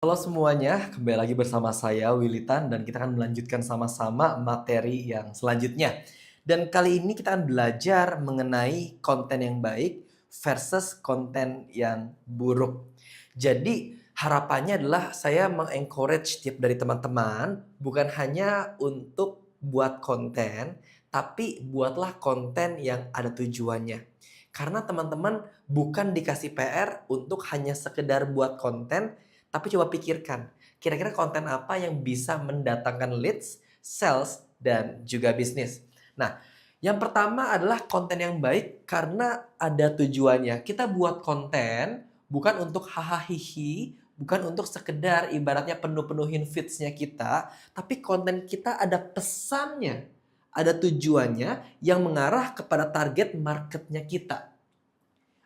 Halo semuanya, kembali lagi bersama saya Wilitan dan kita akan melanjutkan sama-sama materi yang selanjutnya. Dan kali ini kita akan belajar mengenai konten yang baik versus konten yang buruk. Jadi harapannya adalah saya mengencourage tip dari teman-teman bukan hanya untuk buat konten, tapi buatlah konten yang ada tujuannya. Karena teman-teman bukan dikasih PR untuk hanya sekedar buat konten, tapi coba pikirkan, kira-kira konten apa yang bisa mendatangkan leads, sales, dan juga bisnis. Nah, yang pertama adalah konten yang baik karena ada tujuannya. Kita buat konten bukan untuk hahaha, bukan untuk sekedar ibaratnya penuh-penuhin feeds-nya kita, tapi konten kita ada pesannya, ada tujuannya yang mengarah kepada target marketnya kita.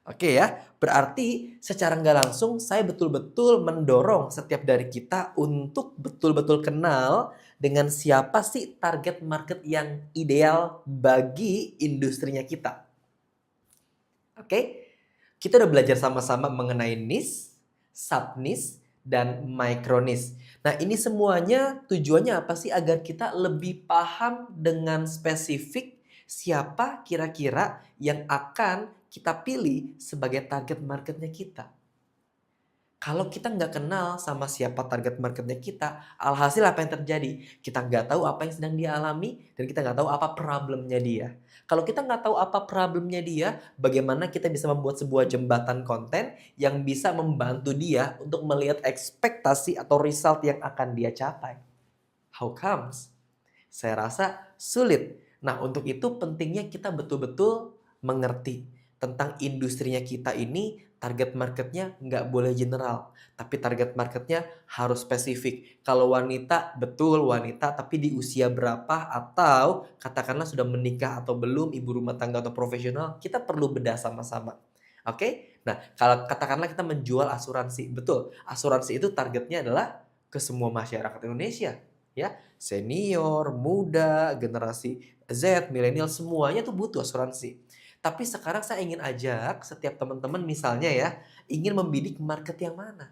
Oke ya, berarti secara nggak langsung saya betul-betul mendorong setiap dari kita untuk betul-betul kenal dengan siapa sih target market yang ideal bagi industrinya kita. Oke, kita udah belajar sama-sama mengenai niche, sub-niche, dan micro-niche. Nah, ini semuanya tujuannya apa sih? Agar kita lebih paham dengan spesifik siapa kira-kira yang akan kita pilih sebagai target marketnya kita. Kalau kita nggak kenal sama siapa target marketnya kita, alhasil apa yang terjadi? Kita nggak tahu apa yang sedang dia alami dan kita nggak tahu apa problemnya dia. Kalau kita nggak tahu apa problemnya dia, bagaimana kita bisa membuat sebuah jembatan konten yang bisa membantu dia untuk melihat ekspektasi atau result yang akan dia capai? How comes? Saya rasa sulit. Nah, untuk itu pentingnya kita betul-betul mengerti tentang industrinya kita ini, target marketnya nggak boleh general, tapi target marketnya harus spesifik. Kalau wanita, betul wanita, tapi di usia berapa atau katakanlah sudah menikah atau belum, ibu rumah tangga atau profesional, kita perlu bedah sama-sama. Oke? Nah, kalau katakanlah kita menjual asuransi, betul, asuransi itu targetnya adalah ke semua masyarakat Indonesia, ya, senior, muda, generasi Z, milenial, semuanya tuh butuh asuransi. Tapi sekarang saya ingin ajak setiap teman-teman misalnya ya, ingin membidik market yang mana?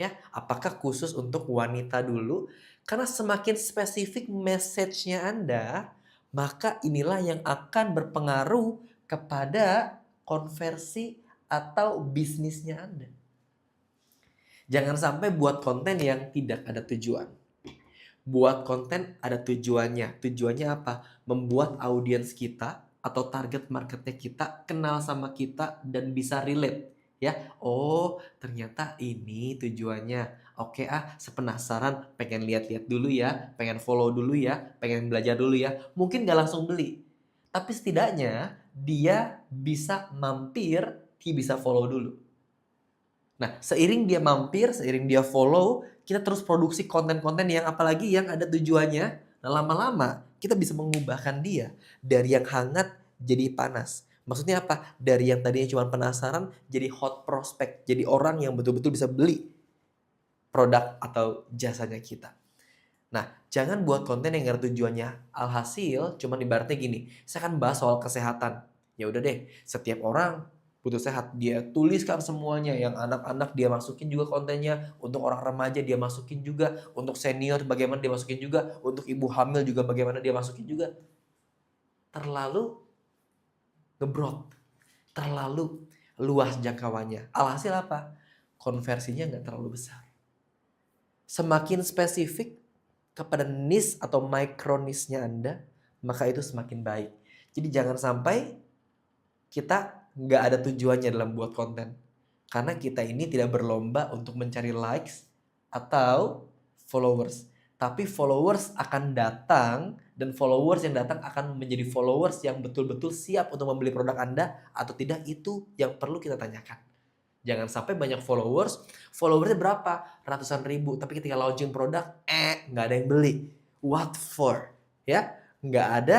Ya, apakah khusus untuk wanita dulu? Karena semakin spesifik message-nya Anda, maka inilah yang akan berpengaruh kepada konversi atau bisnisnya Anda. Jangan sampai buat konten yang tidak ada tujuan. Buat konten ada tujuannya. Tujuannya apa? Membuat audiens kita atau target marketnya kita kenal sama kita dan bisa relate. Ya, oh ternyata ini tujuannya. Oke sepenasaran pengen lihat-lihat dulu ya, pengen follow dulu ya, pengen belajar dulu ya. Mungkin gak langsung beli. Tapi setidaknya dia bisa mampir, dia bisa follow dulu. Nah, seiring dia mampir, seiring dia follow, kita terus produksi konten-konten yang apalagi yang ada tujuannya. Nah, lama-lama kita bisa mengubahkan dia dari yang hangat jadi panas. Maksudnya apa? Dari yang tadinya cuma penasaran jadi hot prospect, jadi orang yang betul-betul bisa beli produk atau jasanya kita. Nah, jangan buat konten yang gak ada tujuannya. Alhasil, cuma ibaratnya gini, saya akan bahas soal kesehatan. Ya udah deh, setiap orang butuh sehat. Dia tuliskan semuanya, yang anak-anak dia masukin juga kontennya, untuk orang remaja dia masukin juga, untuk senior bagaimana dia masukin juga, untuk ibu hamil juga bagaimana dia masukin juga. Terlalu ngebrot, terlalu luas jangkauannya. Alhasil apa? Konversinya nggak terlalu besar. Semakin spesifik kepada niche atau micro niche-nya Anda, maka itu semakin baik. Jadi jangan sampai kita nggak ada tujuannya dalam buat konten. Karena kita ini tidak berlomba untuk mencari likes atau followers. Tapi followers akan datang dan followers yang datang akan menjadi followers yang betul-betul siap untuk membeli produk Anda atau tidak, itu yang perlu kita tanyakan. Jangan sampai banyak followers, followersnya berapa? Ratusan ribu. Tapi ketika launching produk, nggak ada yang beli. What for? Ya, nggak ada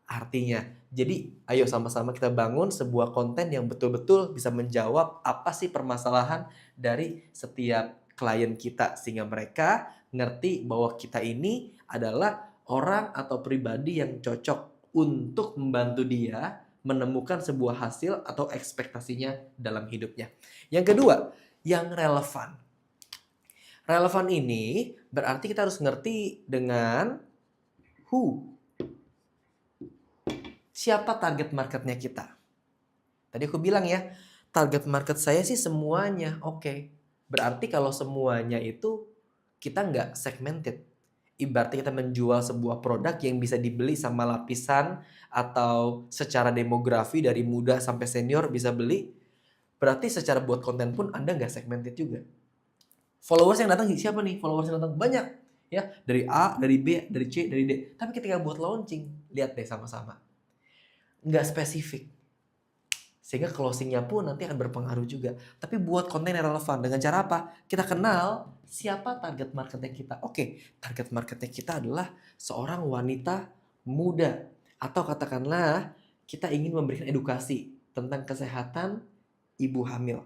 artinya. Jadi, ayo sama-sama kita bangun sebuah konten yang betul-betul bisa menjawab apa sih permasalahan dari setiap klien kita. Sehingga mereka ngerti bahwa kita ini adalah orang atau pribadi yang cocok untuk membantu dia menemukan sebuah hasil atau ekspektasinya dalam hidupnya. Yang kedua, yang relevan. Relevan ini berarti kita harus ngerti dengan who. Siapa target marketnya kita? Tadi aku bilang ya, target market saya sih semuanya. Oke. Berarti kalau semuanya itu kita nggak segmented. Ibaratnya kita menjual sebuah produk yang bisa dibeli sama lapisan atau secara demografi dari muda sampai senior bisa beli. Berarti secara buat konten pun Anda nggak segmented juga. Followers yang datang siapa nih? Followers yang datang banyak. Ya, dari A, dari B, dari C, dari D. Tapi ketika buat launching, lihat deh sama-sama. Nggak spesifik. Sehingga closingnya pun nanti akan berpengaruh juga. Tapi buat konten yang relevan. Dengan cara apa? Kita kenal siapa target marketnya kita. Oke, target marketnya kita adalah seorang wanita muda. Atau katakanlah kita ingin memberikan edukasi tentang kesehatan ibu hamil.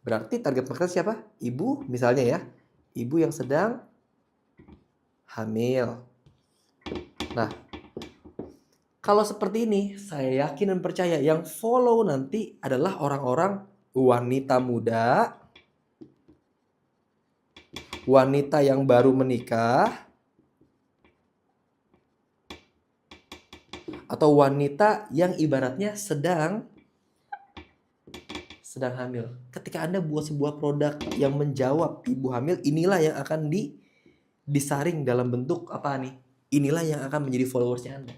Berarti target market siapa? Ibu misalnya ya. Ibu yang sedang hamil. Nah, kalau seperti ini, saya yakin dan percaya yang follow nanti adalah orang-orang wanita muda, wanita yang baru menikah, atau wanita yang ibaratnya sedang hamil. Ketika Anda buat sebuah produk yang menjawab ibu hamil, inilah yang akan disaring dalam bentuk apa nih? Inilah yang akan menjadi followersnya Anda.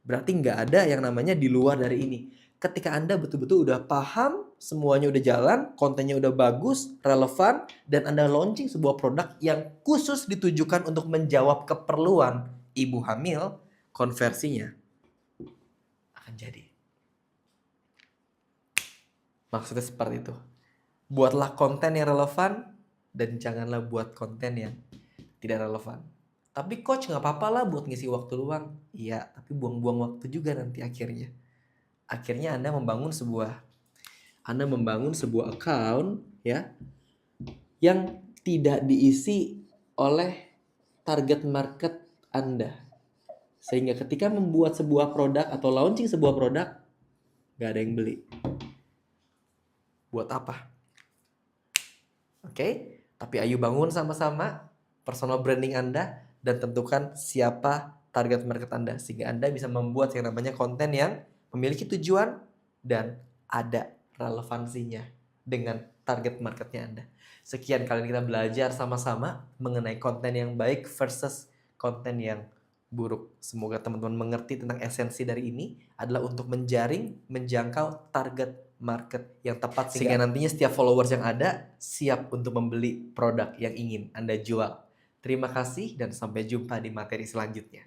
Berarti nggak ada yang namanya di luar dari ini. Ketika Anda betul-betul udah paham, semuanya udah jalan, kontennya udah bagus, relevan, dan Anda launching sebuah produk yang khusus ditujukan untuk menjawab keperluan ibu hamil, konversinya akan jadi. Maksudnya seperti itu. Buatlah konten yang relevan dan janganlah buat konten yang tidak relevan. Tapi coach nggak apa-apa lah buat ngisi waktu luang. Iya, tapi buang-buang waktu juga nanti akhirnya. Akhirnya Anda membangun sebuah account ya yang tidak diisi oleh target market Anda. Sehingga ketika membuat sebuah produk atau launching sebuah produk, nggak ada yang beli. Buat apa? Oke, tapi ayo bangun sama-sama personal branding Anda dan tentukan siapa target market Anda sehingga Anda bisa membuat yang namanya konten yang memiliki tujuan dan ada relevansinya dengan target marketnya Anda. Sekian kali kita belajar sama-sama mengenai konten yang baik versus konten yang buruk. Semoga teman-teman mengerti tentang esensi dari ini adalah untuk menjangkau target market yang tepat sehingga nantinya setiap followers yang ada siap untuk membeli produk yang ingin Anda jual. Terima kasih dan sampai jumpa di materi selanjutnya.